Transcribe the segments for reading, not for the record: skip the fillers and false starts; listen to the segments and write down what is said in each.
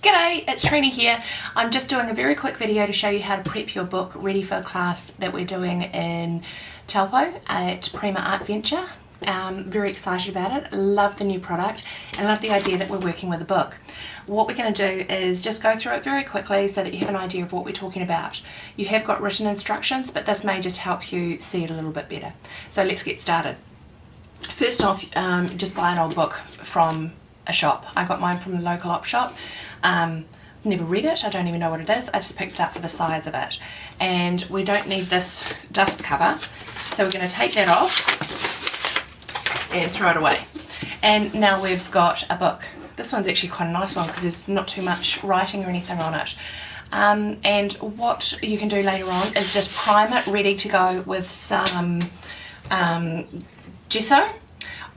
G'day, it's Trina here. I'm just doing a very quick video to show you how to prep your book ready for the class that we're doing in Taupo at Prima Artventure. Very excited about it, love the new product and love the idea that we're working with a book. What we're going to do is just go through it very quickly so that you have an idea of what we're talking about. You have got written instructions, but this may just help you see it a little bit better. So let's get started. First off, just buy an old book from a shop. I got mine from the local op shop. Never read it, I don't even know what it is, I just picked it up for the size of it. And we don't need this dust cover, so we're going to take that off and throw it away. And now we've got a book. This one's actually quite a nice one because there's not too much writing or anything on it. And what you can do later on is just prime it ready to go with some gesso.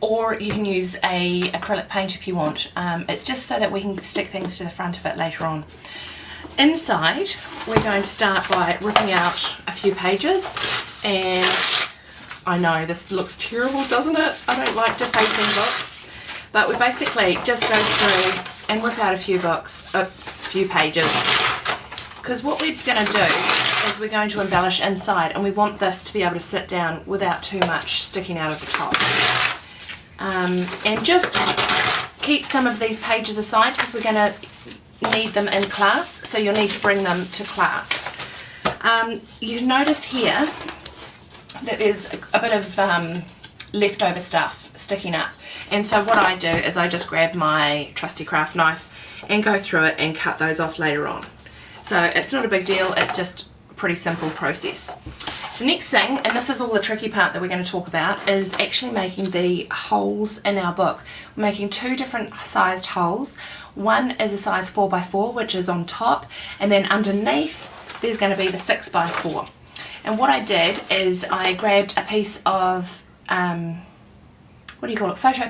Or you can use a acrylic paint if you want. It's just so that we can stick things to the front of it later on. Inside, we're going to start by ripping out a few pages, and I know this looks terrible, doesn't it? I don't like defacing books, but we basically just go through and rip out a few pages, because what we're going to do is we're going to embellish inside, and we want this to be able to sit down without too much sticking out of the top. And just keep some of these pages aside because we're going to need them in class, so you'll need to bring them to class. You notice here that there's a bit of leftover stuff sticking up, and so what I do is I just grab my trusty craft knife and go through it and cut those off later on. So it's not a big deal, it's just a pretty simple process. The next thing, and this is all the tricky part that we're going to talk about, is actually making the holes in our book. We're making two different sized holes. One is a size 4x4, which is on top, and then underneath there's going to be the 6x4. And what I did is I grabbed a piece of, photo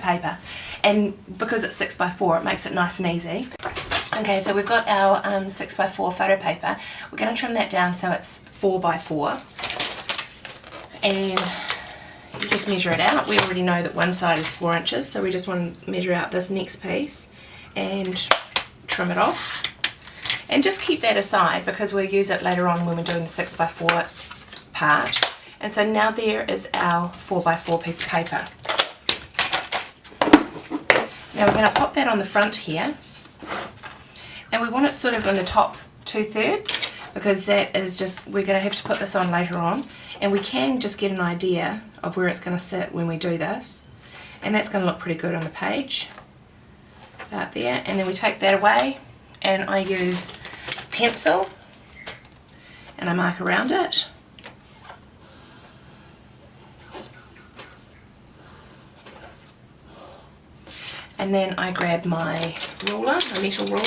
paper, and because it's 6x4 it makes it nice and easy. Okay, so we've got our 6x4 photo paper. We're going to trim that down so it's 4x4. And you just measure it out. We already know that one side is 4 inches, so we just want to measure out this next piece and trim it off. And just keep that aside because we'll use it later on when we're doing the 6x4 part. And so now there is our 4x4 piece of paper. Now we're going to pop that on the front here, and we want it sort of in the top 2/3 because that is just, we're going to have to put this on later on, and we can just get an idea of where it's going to sit when we do this, and that's going to look pretty good on the page about there. And then we take that away and I use a pencil and I mark around it. And then I grab my ruler, a metal ruler.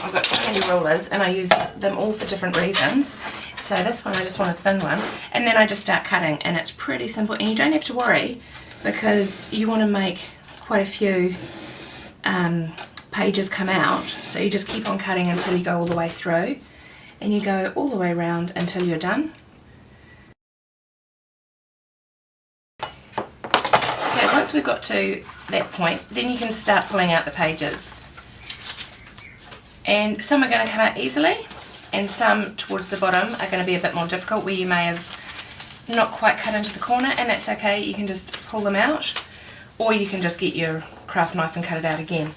I've got so many rulers and I use them all for different reasons. So this one I just want a thin one, and then I just start cutting, and it's pretty simple, and you don't have to worry because you want to make quite a few pages come out, so you just keep on cutting until you go all the way through, and you go all the way around until you're done. Okay, once we've got to that point, then you can start pulling out the pages. And some are going to come out easily, and some towards the bottom are going to be a bit more difficult where you may have not quite cut into the corner, and that's okay, you can just pull them out, or you can just get your craft knife and cut it out again.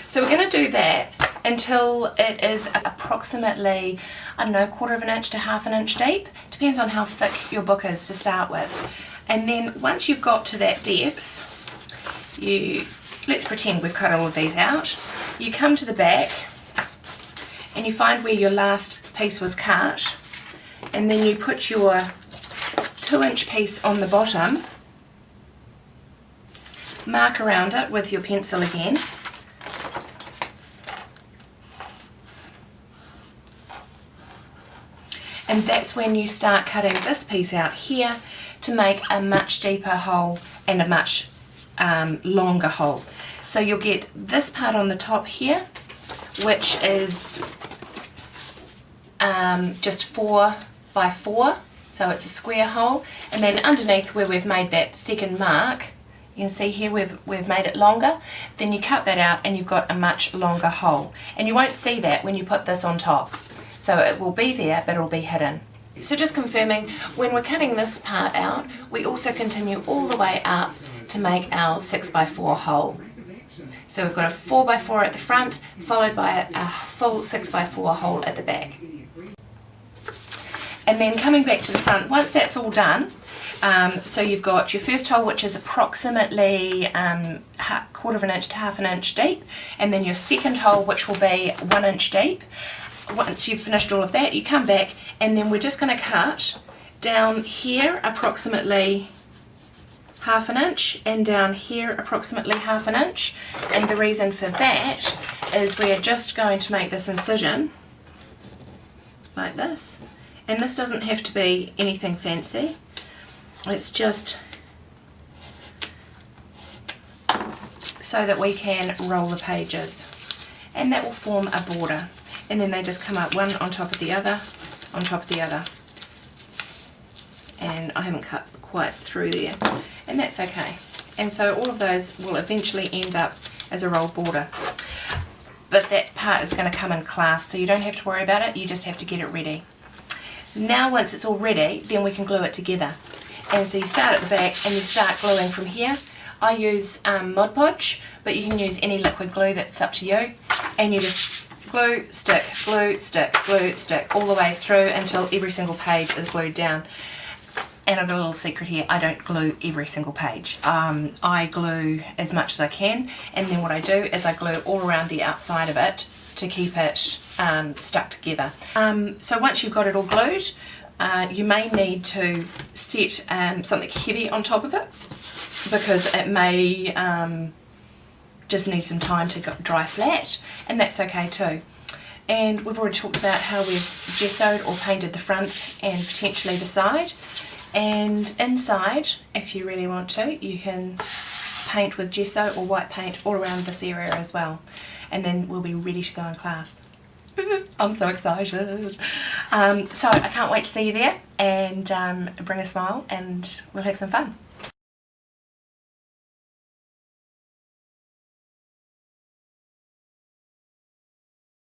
So we're going to do that until it is approximately, I don't know, 1/4 of an inch to 1/2 inch deep, depends on how thick your book is to start with. And then once you've got to that depth, let's pretend we've cut all of these out, you come to the back and you find where your last piece was cut, and then you put your 2-inch piece on the bottom, mark around it with your pencil again, and that's when you start cutting this piece out here to make a much deeper hole and a much longer hole. So you'll get this part on the top here, which is just 4x4, so it's a square hole, and then underneath where we've made that second mark, you You can see here we've made it longer. Then you cut that out and you've got a much longer hole. And you won't see that when you put this on top. So it will be there, but it will be hidden. So just confirming, when we're cutting this part out, we also continue all the way up to make our 6x4 hole. So we've got a 4x4 at the front, followed by a full 6x4 hole at the back. And then coming back to the front, once that's all done, so you've got your first hole, which is approximately quarter of an inch to half an inch deep, and then your second hole, which will be 1 inch deep. Once you've finished all of that, you come back, and then we're just going to cut down here approximately half an inch, and down here approximately half an inch. And the reason for that is we're just going to make this incision like this. And this doesn't have to be anything fancy. It's just so that we can roll the pages. And that will form a border. And then they just come up one on top of the other, on top of the other. And I haven't cut quite through there. And that's okay. And so all of those will eventually end up as a rolled border. But that part is going to come in class, so you don't have to worry about it, you just have to get it ready. Now once it's all ready, then we can glue it together. And so you start at the back and you start gluing from here. I use Mod Podge, but you can use any liquid glue, that's up to you. And you just glue, stick, glue, stick, glue, stick, all the way through until every single page is glued down. And I've got a little secret here, I don't glue every single page. I glue as much as I can, and then what I do is I glue all around the outside of it to keep it stuck together. So once you've got it all glued, you may need to set something heavy on top of it, because it may just need some time to dry flat, and that's okay too. And we've already talked about how we've gessoed or painted the front and potentially the side. And inside, if you really want to, you can paint with gesso or white paint all around this area as well. And then we'll be ready to go in class. I'm so excited. So I can't wait to see you there, and bring a smile and we'll have some fun.